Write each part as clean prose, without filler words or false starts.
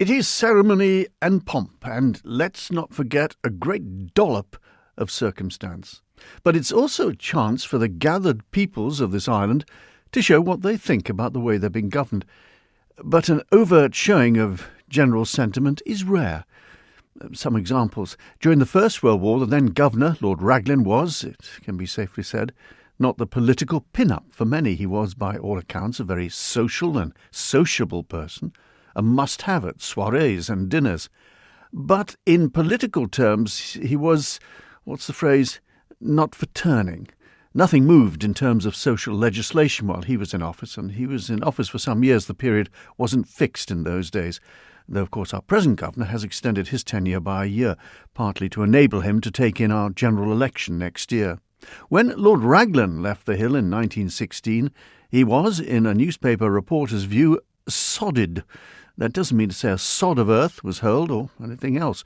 It is ceremony and pomp, and let's not forget a great dollop of circumstance. But it's also a chance for the gathered peoples of this island to show what they think about the way they're being governed. But an overt showing of general sentiment is rare. Some examples. During the First World War, the then governor, Lord Raglan, was, it can be safely said, not the political pin-up for many. He was, by all accounts, a very social and sociable person, a must-have at soirees and dinners. But in political terms, he was, not for turning. Nothing moved in terms of social legislation while he was in office, and he was in office for some years. The period wasn't fixed in those days, though, of course, our present governor has extended his tenure by a year, partly to enable him to take in our general election next year. When Lord Raglan left the Hill in 1916, he was, in a newspaper reporter's view, sodded. That doesn't mean to say a sod of earth was hurled or anything else.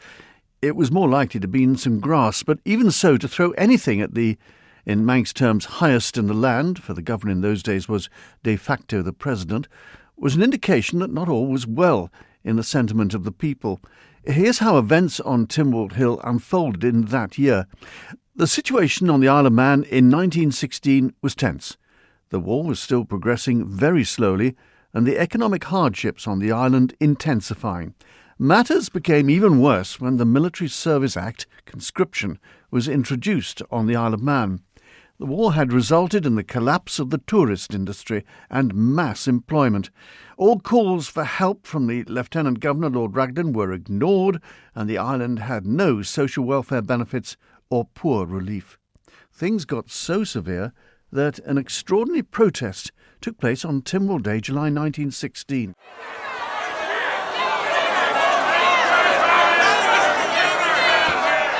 It was more likely to be in some grass, but even so, to throw anything at the, in Manx terms, highest in the land, for the governor in those days was de facto the president, was an indication that not all was well in the sentiment of the people. Here's how events on Tynwald Hill unfolded in that year. The situation on the Isle of Man in 1916 was tense. The war was still progressing very slowly, and the economic hardships on the island intensifying. Matters became even worse when the Military Service Act, conscription, was introduced on the Isle of Man. The war had resulted in the collapse of the tourist industry and mass employment. All calls for help from the Lieutenant Governor, Lord Raglan, were ignored, and the island had no social welfare benefits or poor relief. Things got so severe that an extraordinary protest took place on Tynwald Day, July 1916.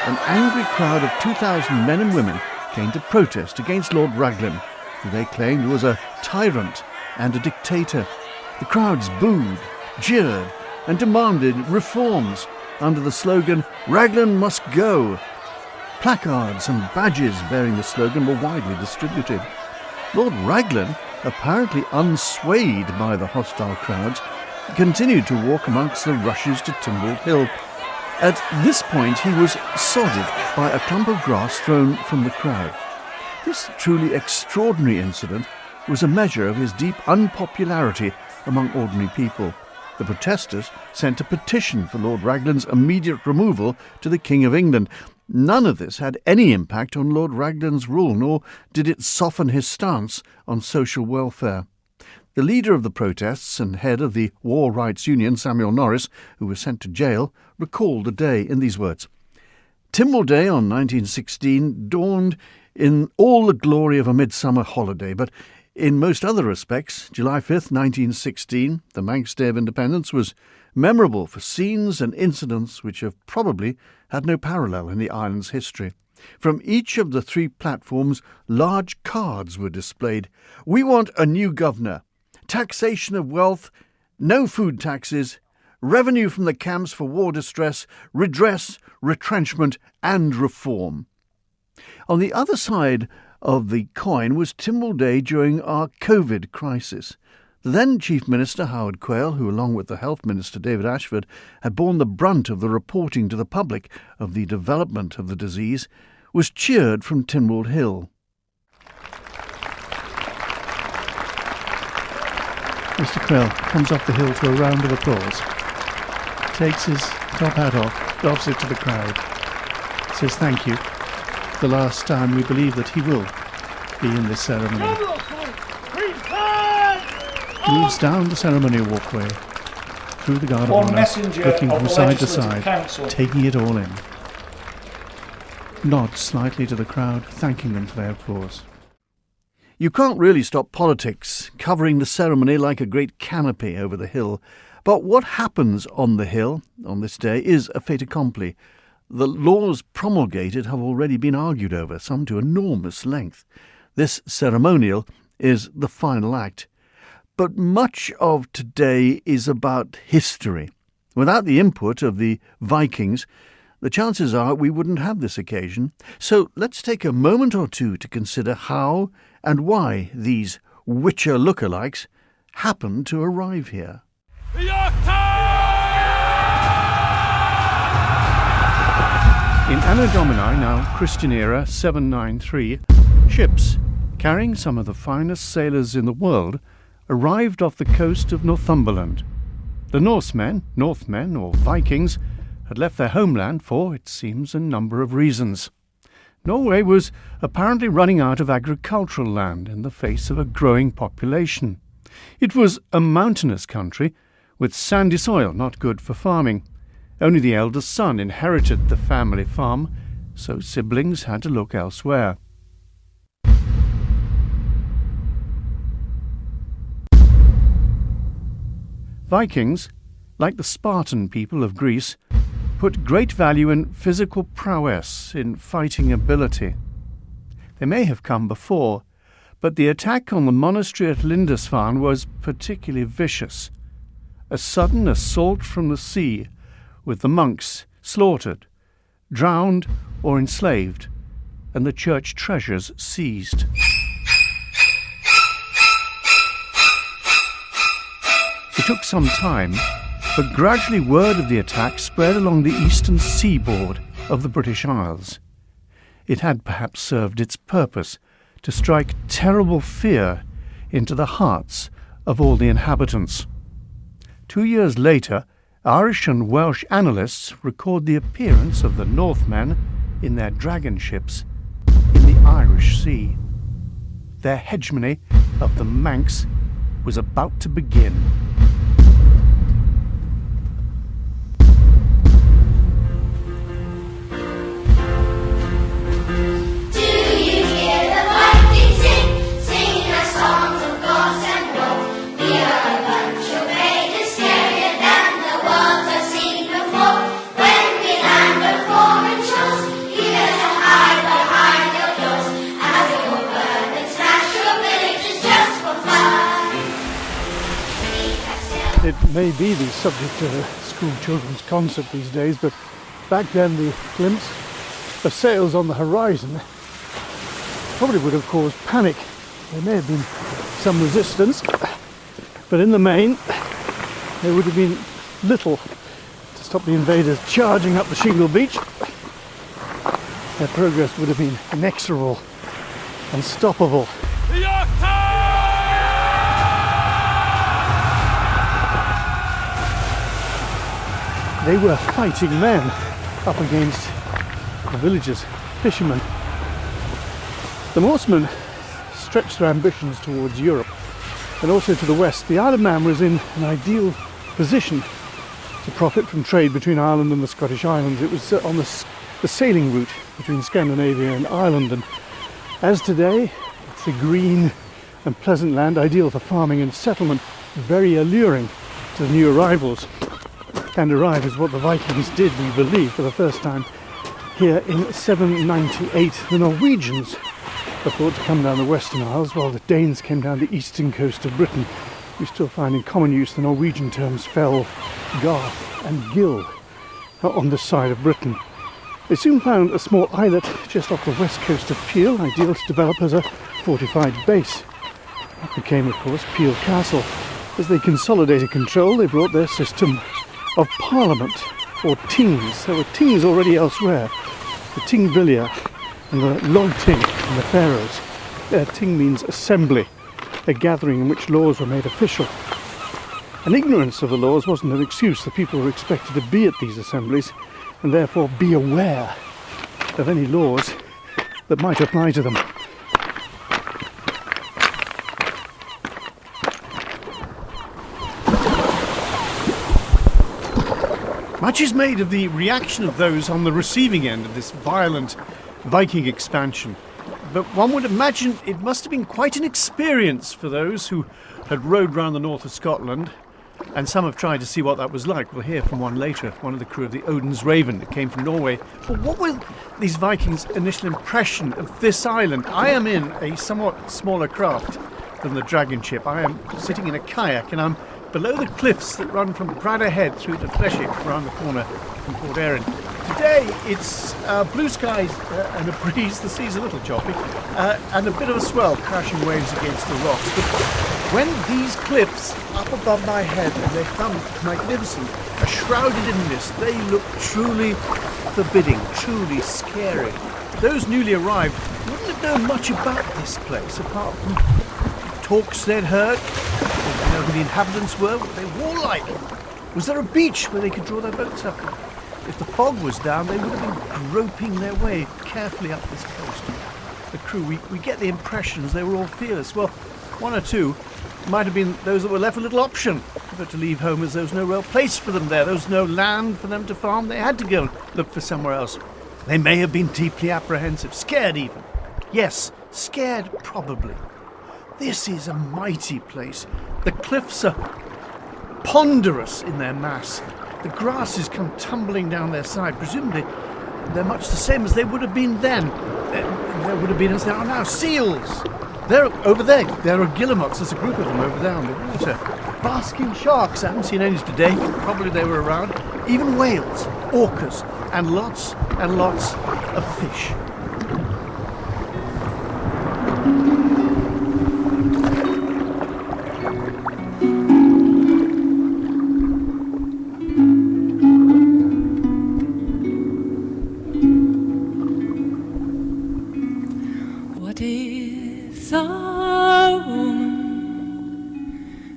An angry crowd of 2,000 men and women came to protest against Lord Raglan, who they claimed was a tyrant and a dictator. The crowds booed, jeered, and demanded reforms under the slogan, "Raglan must go." Placards and badges bearing the slogan were widely distributed. Lord Raglan, apparently unswayed by the hostile crowds, continued to walk amongst the rushes to Tynwald Hill. At this point he was sodded by a clump of grass thrown from the crowd. This truly extraordinary incident was a measure of his deep unpopularity among ordinary people. The protesters sent a petition for Lord Raglan's immediate removal to the King of England. None of this had any impact on Lord Raglan's rule, nor did it soften his stance on social welfare. The leader of the protests and head of the War Rights Union, Samuel Norris, who was sent to jail, recalled the day in these words. Tynwald Day on 1916 dawned in all the glory of a midsummer holiday, but in most other respects, July 5th, 1916, the Manx Day of Independence, was memorable for scenes and incidents which have probably had no parallel in the island's history. From each of the three platforms, large cards were displayed. "We want a new governor. Taxation of wealth, no food taxes, revenue from the camps for war distress, redress, retrenchment and reform." On the other side of the coin was Tynwald Day during our COVID crisis. The then Chief Minister, Howard Quayle, who along with the Health Minister, David Ashford, had borne the brunt of the reporting to the public of the development of the disease, was cheered from Tynwald Hill. Mr. Quayle comes off the hill to a round of applause, takes his top hat off, doffs it to the crowd, says thank you. The last time we believe that he will be in this ceremony. Moves down the ceremonial walkway, through the Guard of Honour, looking from side to side, taking it all in. Nods slightly to the crowd, thanking them for their applause. You can't really stop politics covering the ceremony like a great canopy over the hill, but what happens on the hill on this day is a fait accompli. The laws promulgated have already been argued over, some to enormous length. This ceremonial is the final act. But much of today is about history. Without the input of the Vikings, the chances are we wouldn't have this occasion. So let's take a moment or two to consider how and why these Witcher lookalikes happened to arrive here. The York Times! Anno Domini, now Christian era 793, ships carrying some of the finest sailors in the world arrived off the coast of Northumberland. The Northmen or Vikings, had left their homeland for, it seems, a number of reasons. Norway was apparently running out of agricultural land in the face of a growing population. It was a mountainous country with sandy soil, not good for farming. Only the eldest son inherited the family farm, so siblings had to look elsewhere. Vikings, like the Spartan people of Greece, put great value in physical prowess, in fighting ability. They may have come before, but the attack on the monastery at Lindisfarne was particularly vicious. A sudden assault from the sea, with the monks slaughtered, drowned or enslaved, and the church treasures seized. It took some time, but gradually word of the attack spread along the eastern seaboard of the British Isles. It had perhaps served its purpose to strike terrible fear into the hearts of all the inhabitants. 2 years later, Irish and Welsh annalists record the appearance of the Northmen in their dragon ships in the Irish Sea. Their hegemony of the Manx was about to begin. It may be the subject of a school children's concert these days, but back then the glimpse of sails on the horizon probably would have caused panic. There may have been some resistance, but in the main there would have been little to stop the invaders charging up the shingle beach. Their progress would have been inexorable, unstoppable. They were fighting men up against the villagers, fishermen. The Norsemen stretched their ambitions towards Europe and also to the west. The Isle of Man was in an ideal position to profit from trade between Ireland and the Scottish Islands. It was on the sailing route between Scandinavia and Ireland, and as today, it's a green and pleasant land, ideal for farming and settlement, very alluring to the new arrivals. And arrive is what the Vikings did, we believe, for the first time here in 798. The Norwegians were thought to come down the Western Isles, while the Danes came down the eastern coast of Britain. We still find in common use the Norwegian terms fell, garth and gill on this side of Britain. They soon found a small islet just off the west coast of Peel, ideal to develop as a fortified base. That became, of course, Peel Castle. As they consolidated control, they brought their system of parliament, or tings. There were tings already elsewhere. The Tingvillia and the Log Ting in the Faroes. Ting means assembly, a gathering in which laws were made official. And ignorance of the laws wasn't an excuse. The people were expected to be at these assemblies and therefore be aware of any laws that might apply to them. Much is made of the reaction of those on the receiving end of this violent Viking expansion. But one would imagine it must have been quite an experience for those who had rowed round the north of Scotland, and some have tried to see what that was like. We'll hear from one later, one of the crew of the Odin's Raven that came from Norway. But what were these Vikings' initial impression of this island? I am in a somewhat smaller craft than the dragon ship. I am sitting in a kayak, and I'm below the cliffs that run from Bradda Head through to Fleshwick around the corner from Port Erin. Today it's blue skies and a breeze, the sea's a little choppy, and a bit of a swell crashing waves against the rocks. But When these cliffs up above my head, and they come magnificent, are shrouded in mist, they look truly forbidding, truly scary. Those newly arrived wouldn't have known much about this place, apart from talks they'd heard. They didn't know who the inhabitants were, what they wore like. Was there a beach where they could draw their boats up? If the fog was down, they would have been groping their way carefully up this coast. The crew, we get the impressions they were all fearless. Well, one or two might have been those that were left with little option but to leave home, as there was no real place for them there. There was no land for them to farm. They had to go and look for somewhere else. They may have been deeply apprehensive, scared even. Yes, scared probably. This is a mighty place. The cliffs are ponderous in their mass. The grasses come tumbling down their side. Presumably they're much the same as they would have been then. There would have been as there are now. Seals! They're over there. There are guillemots. There's a group of them over there on the water. Basking sharks. I haven't seen any today. Probably they were around. Even whales, orcas, and lots of fish. What is a woman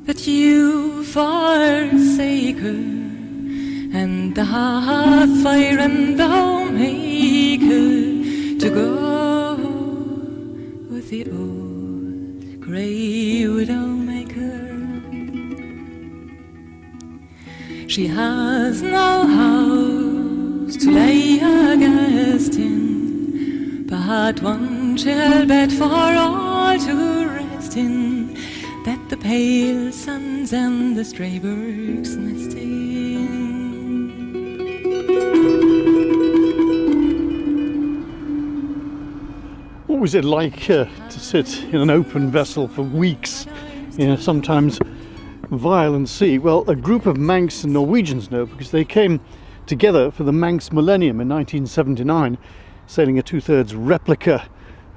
that you forsake her, and the fire and thou make her to go with the old grey widow maker? She has no house to lay her guest in, but one chill bed for all to rest in, that the pale suns and the stray birds nest in. What was it like to sit in an open vessel for weeks in a sometimes violent sea? Well, a group of Manx and Norwegians know, because they came together for the Manx Millennium in 1979, sailing a 2/3 replica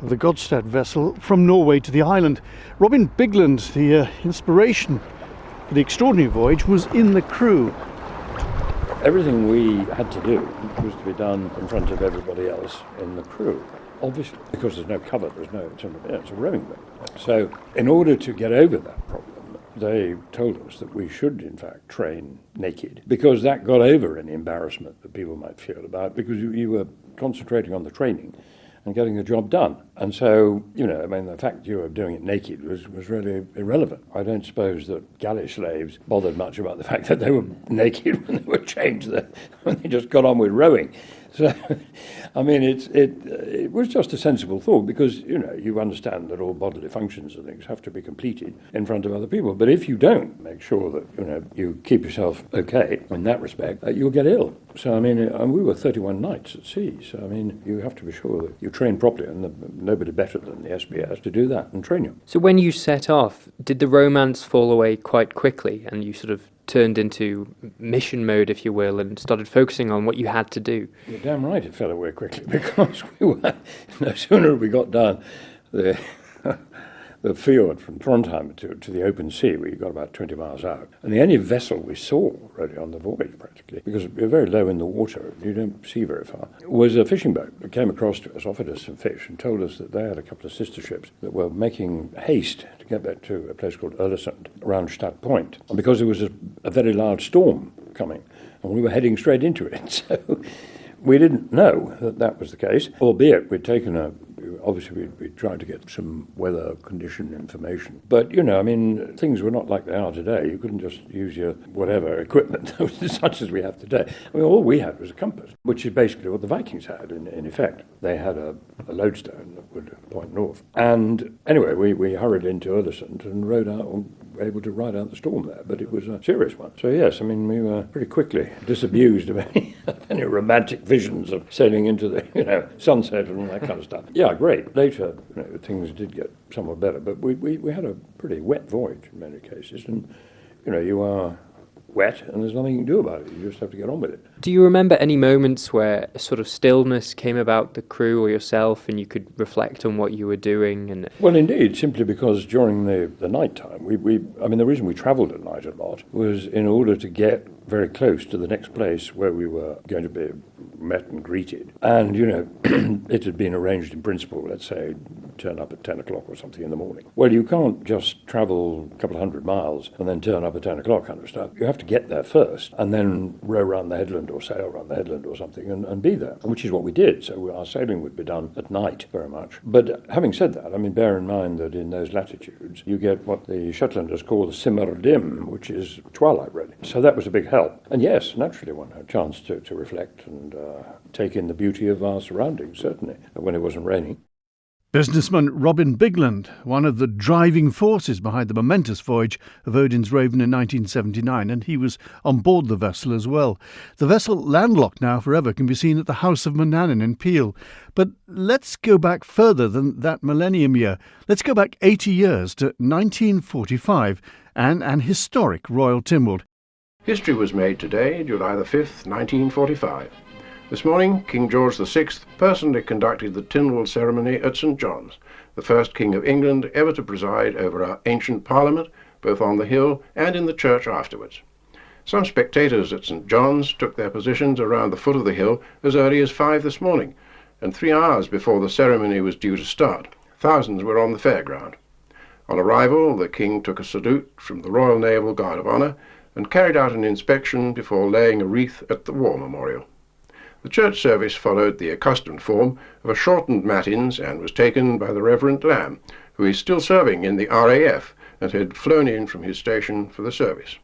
of the Godstad vessel from Norway to the island. Robin Bigland, the inspiration for the extraordinary voyage, was in the crew. Everything we had to do was to be done in front of everybody else in the crew. Obviously, because there's no cover, it's a rowing boat. So in order to get over that problem, they told us that we should in fact train naked, because that got over any embarrassment that people might feel about, because you were concentrating on the training and getting the job done. And so, the fact you were doing it naked was really irrelevant. I don't suppose that galley slaves bothered much about the fact that they were naked when they were changed, when they just got on with rowing. So, it was just a sensible thought, because, you understand that all bodily functions and things have to be completed in front of other people. But if you don't make sure that, you keep yourself okay in that respect, you'll get ill. So, we were 31 nights at sea. So, you have to be sure that you train properly, and nobody better than the SBS to do that and train you. So when you set off, did the romance fall away quite quickly, and you sort of turned into mission mode, if you will, and started focusing on what you had to do? You're damn right it fell away quickly, because we were, no sooner had we got down the fjord from Trondheim to the open sea, we got about 20 miles out. And the only vessel we saw really on the voyage, practically, because we were very low in the water, you don't see very far, was a fishing boat that came across to us, offered us some fish, and told us that they had a couple of sister ships that were making haste to get back to a place called Öresund, around Stad Point. And because there was a very large storm coming, and we were heading straight into it, so we didn't know that was the case, albeit we'd taken obviously we tried to get some weather condition information. But, things were not like they are today. You couldn't just use your whatever equipment such as we have today. All we had was a compass, which is basically what the Vikings had in effect. They had a lodestone that would point north. And anyway, we hurried into Öresund and rode out, were able to ride out the storm there, but it was a serious one. So yes, we were pretty quickly disabused of any romantic visions of sailing into the sunset and all that kind of stuff. Yeah, great. Later, things did get somewhat better, but we had a pretty wet voyage in many cases, and you are wet and there's nothing you can do about it. You just have to get on with it. Do you remember any moments where a sort of stillness came about the crew or yourself and you could reflect on what you were doing? And Well, indeed, simply because during the night time, the reason we travelled at night a lot was in order to get very close to the next place where we were going to be met and greeted. And, it had been arranged in principle, let's say, turn up at 10 o'clock or something in the morning. Well, you can't just travel a couple of 100 miles and then turn up at 10 o'clock kind of stuff. You have to get there first and then row around the headland or sail around the headland or something and be there, which is what we did. So our sailing would be done at night very much. But having said that, bear in mind that in those latitudes, you get what the Shetlanders call the simmerdim, which is twilight really. So that was a big help. And yes, naturally one had a chance to reflect and take in the beauty of our surroundings, certainly, when it wasn't raining. Businessman Robin Bigland, one of the driving forces behind the momentous voyage of Odin's Raven in 1979, and he was on board the vessel as well. The vessel, landlocked now forever, can be seen at the House of Manannan in Peel. But let's go back further than that millennium year. Let's go back 80 years to 1945 and an historic Royal Tynwald. History was made today, July the 5th, 1945. This morning, King George VI personally conducted the Tynwald Ceremony at St. John's, the first King of England ever to preside over our ancient Parliament, both on the hill and in the church afterwards. Some spectators at St. John's took their positions around the foot of the hill as early as 5 this morning, and 3 hours before the ceremony was due to start, thousands were on the fairground. On arrival, the King took a salute from the Royal Naval Guard of Honour and carried out an inspection before laying a wreath at the War Memorial. The church service followed the accustomed form of a shortened matins and was taken by the Reverend Lamb, who is still serving in the RAF and had flown in from his station for the service.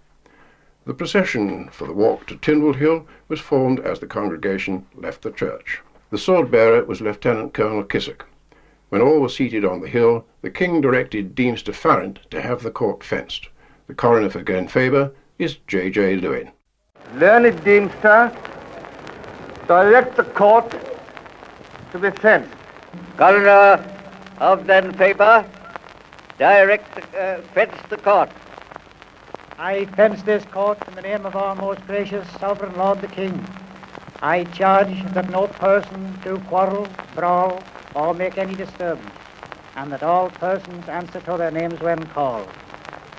The procession for the walk to Tynwald Hill was formed as the congregation left the church. The sword-bearer was Lieutenant Colonel Kissock. When all were seated on the hill, the King directed Deemster Farrant to have the court fenced. The coroner for Glenfaber is J.J. Lewin. Learned Deemster, direct the court to be fenced. Coroner of Glenfaber, fence the court. I fence this court in the name of our most gracious Sovereign Lord the King. I charge that no person do quarrel, brawl, or make any disturbance, and that all persons answer to their names when called.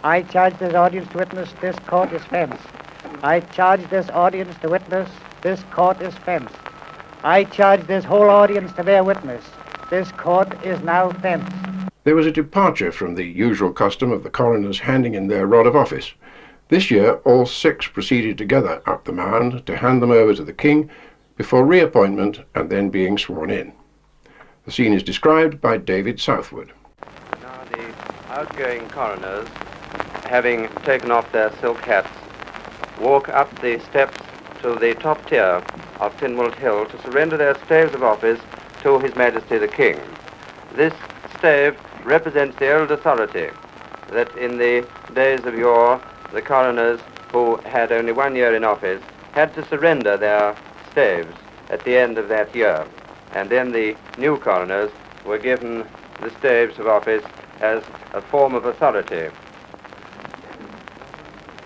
I charge this audience to witness this court is fenced. I charge this audience to witness this court is fenced. I charge this whole audience to bear witness. This court is now fenced. There was a departure from the usual custom of the coroners handing in their rod of office. This year, all 6 proceeded together up the mound to hand them over to the King before reappointment and then being sworn in. The scene is described by David Southwood. Now the outgoing coroners, having taken off their silk hats, walk up the steps to the top tier of Tynwald Hill to surrender their staves of office to His Majesty the King. This stave represents the old authority that in the days of yore the coroners who had only 1 year in office had to surrender their staves at the end of that year, and then the new coroners were given the staves of office as a form of authority.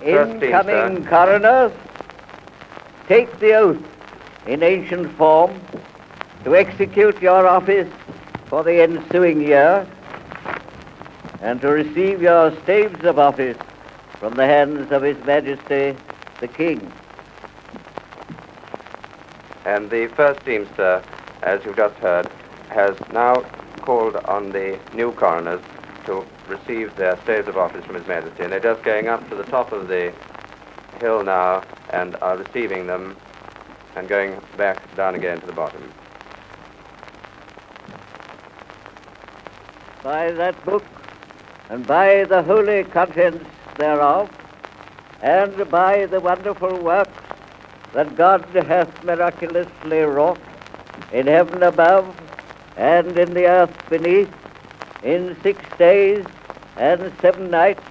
Incoming coroners, take the oath in ancient form to execute your office for the ensuing year and to receive your staves of office from the hands of His Majesty the King. And the first Deemster, as you've just heard, has now called on the new coroners to receive their staves of office from His Majesty, and they're just going up to the top of the hill now and are receiving them and going back down again to the bottom. By that book and by the holy contents thereof, and by the wonderful works that God hath miraculously wrought in heaven above and in the earth beneath, in 6 days and 7 nights,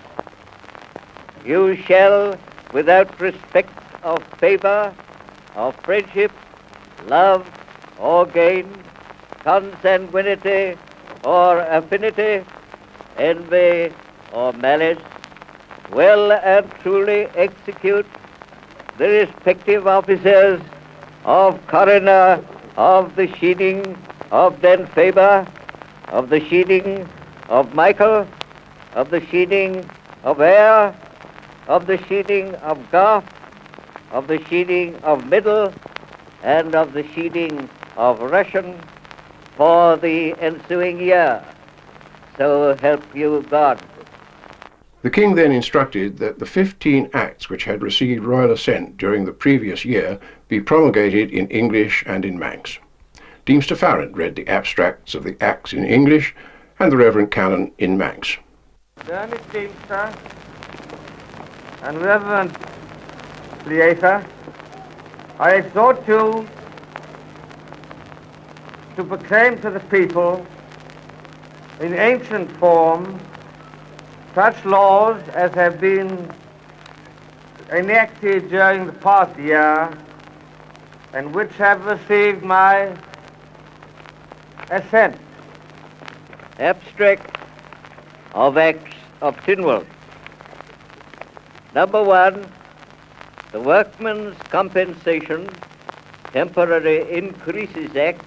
you shall, without respect of favor, of friendship, love, or gain, consanguinity, or affinity, envy, or malice, well and truly execute the respective officers of coroner, of the sheading of Den Faber, of the sheading of Michael, of the sheading of Eyre, of the sheading of Gough, of the sheading of Middle, and of the sheading of Russian for the ensuing year. So help you God. The king then instructed that the 15 acts which had received royal assent during the previous year be promulgated in English and in Manx. Deemster Farrant read the abstracts of the acts in English and the Reverend Canon in Manx. Learned Deemster and Reverend Liator, I exhort you to proclaim to the people in ancient form such laws as have been enacted during the past year and which have received my assent. Abstract of Acts of Tynwald. Number 1, the Workmen's Compensation Temporary Increases Act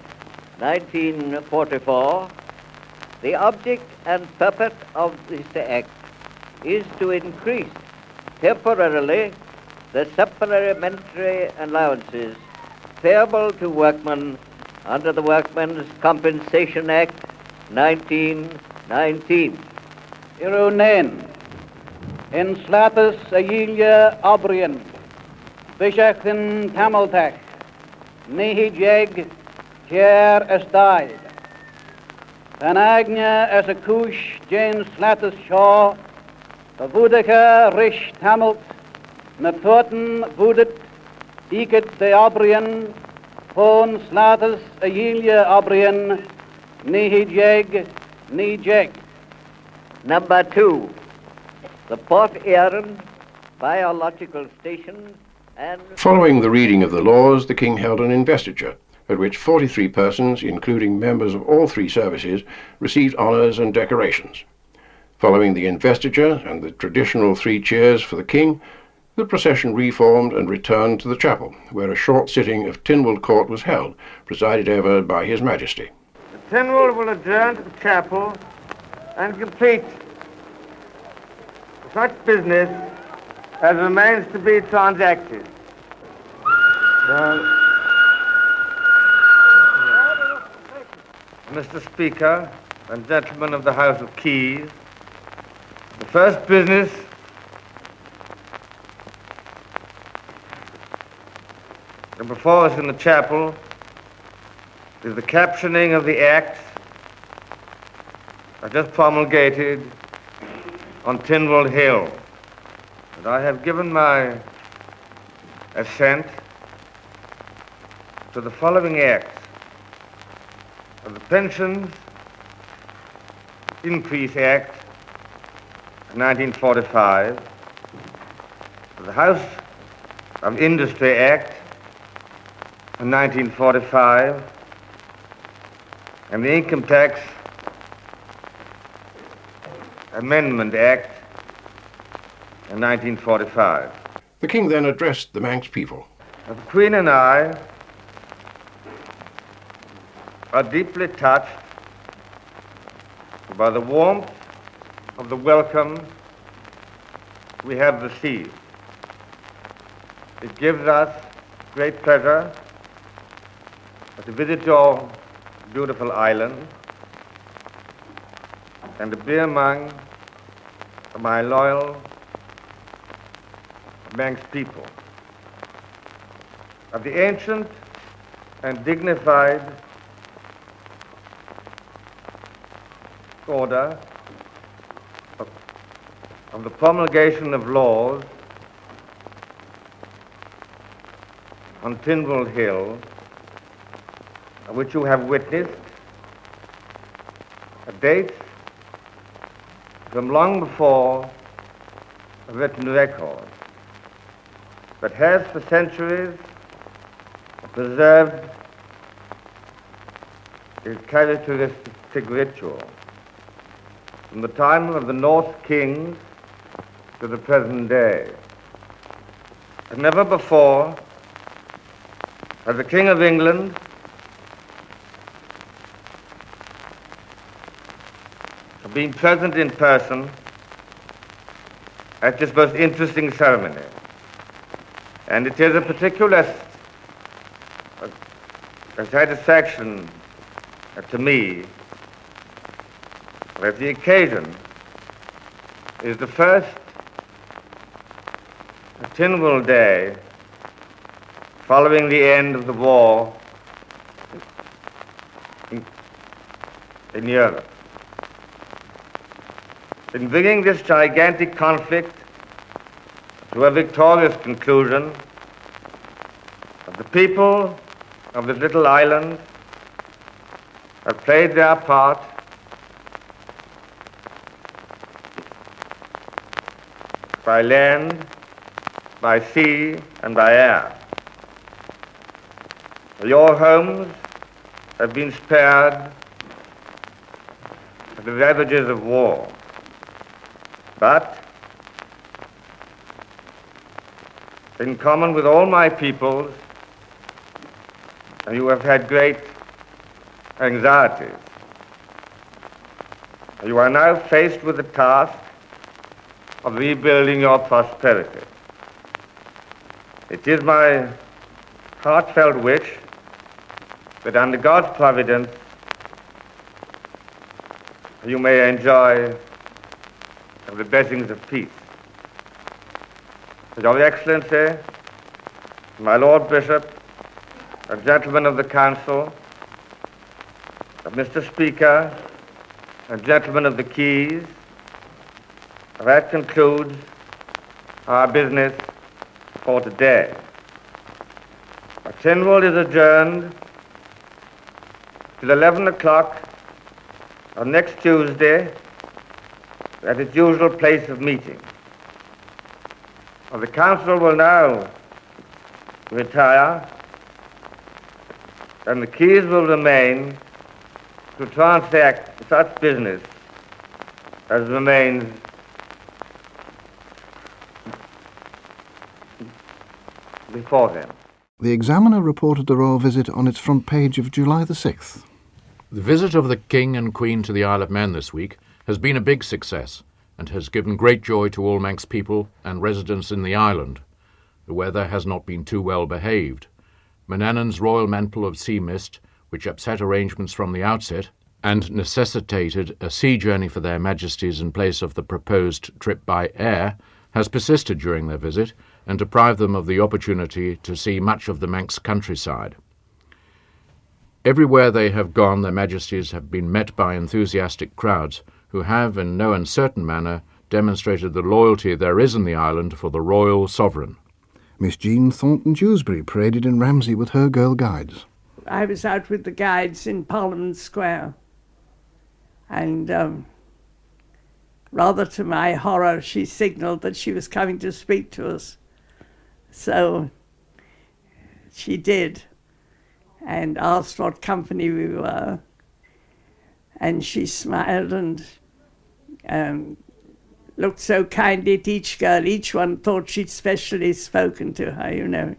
1944. The object and purpose of this act is to increase temporarily the supplementary allowances payable to workmen under the Workmen's Compensation Act 1919. Irunen, in Slatus Aelia Obrian, Bishachin Tamaltak, Nihijeg, Tier as died. An agna as a kush, Jane Slatus Shaw, the Vudika Rish Tamalt, Natorten Vudet, Iket de Obrian, Pon Slatus Aelia Obrian, Nihijeg, Nijeg. Number 2, the Port Erin Biological Station and... Following the reading of the laws, the king held an investiture, at which 43 persons, including members of all 3 services, received honours and decorations. Following the investiture and the traditional 3 cheers for the king, the procession reformed and returned to the chapel, where a short sitting of Tynwald Court was held, presided over by His Majesty. The Tynwald will adjourn to the chapel and complete such business as remains to be transacted. Mr. Speaker and gentlemen of the House of Keys, the first business before us in the chapel is the captioning of the acts I just promulgated on Tynwald Hill. And I have given my assent to the following acts of the Pensions Increase Act of 1945, the House of Industry Act of 1945, and the Income Tax Amendment Act of 1945. The king then addressed the Manx people. The Queen and I are deeply touched by the warmth of the welcome we have received. It gives us great pleasure to visit your beautiful island and to be among my loyal Manx people. Of the ancient and dignified order of the promulgation of laws on Tynwald Hill, which you have witnessed, dates from long before a written record, but has for centuries preserved its characteristic ritual. From the time of the Norse kings to the present day, that never before has the King of England been present in person at this most interesting ceremony. And it is a particular satisfaction to me that the occasion is the first Tynwald Day following the end of the war in Europe. In bringing this gigantic conflict to a victorious conclusion, the people of this little island have played their part by land, by sea, and by air. Your homes have been spared the ravages of war. But, in common with all my peoples, you have had great anxieties. You are now faced with the task of rebuilding your prosperity. It is my heartfelt wish that under God's providence you may enjoy the blessings of peace. Your Excellency, my Lord Bishop, gentlemen of the Council, Mr. Speaker, and gentlemen of the Keys, that concludes our business for today. Tynwald is adjourned till 11 o'clock on next Tuesday at its usual place of meeting. The Council will now retire, and the Keys will remain to transact such business as remains before them. The Examiner reported the royal visit on its front page of July the 6th. The visit of the King and Queen to the Isle of Man this week has been a big success and has given great joy to all Manx people and residents in the island. The weather has not been too well behaved. Manannan's royal mantle of sea mist, which upset arrangements from the outset and necessitated a sea journey for their Majesties in place of the proposed trip by air, has persisted during their visit and deprived them of the opportunity to see much of the Manx countryside. Everywhere they have gone, their Majesties have been met by enthusiastic crowds who have, in no uncertain manner, demonstrated the loyalty there is in the island for the royal sovereign. Miss Jean Thornton-Dewsbury paraded in Ramsey with her girl guides. I was out with the guides in Parliament Square, and rather to my horror, she signalled that she was coming to speak to us. So she did, and asked what company we were, and she smiled and looked so kindly at each girl. Each one thought she'd specially spoken to her, you know.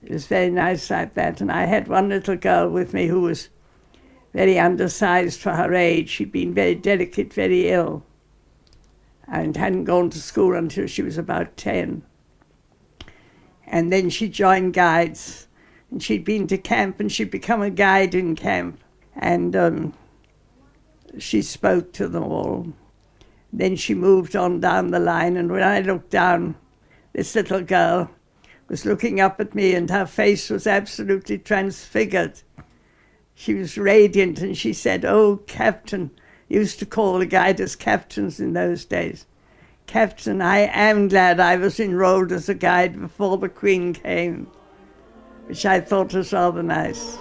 It was very nice like that. And I had one little girl with me who was very undersized for her age. She'd been very delicate, very ill, and hadn't gone to school until she was about 10. And then she joined guides, and she'd been to camp, and she'd become a guide in camp. And she spoke to them all. Then she moved on down the line, and when I looked down, this little girl was looking up at me, and her face was absolutely transfigured. She was radiant, and she said, "Oh, Captain," used to call the guiders captains in those days, "Captain, I am glad I was enrolled as a guide before the Queen came," which I thought was rather nice.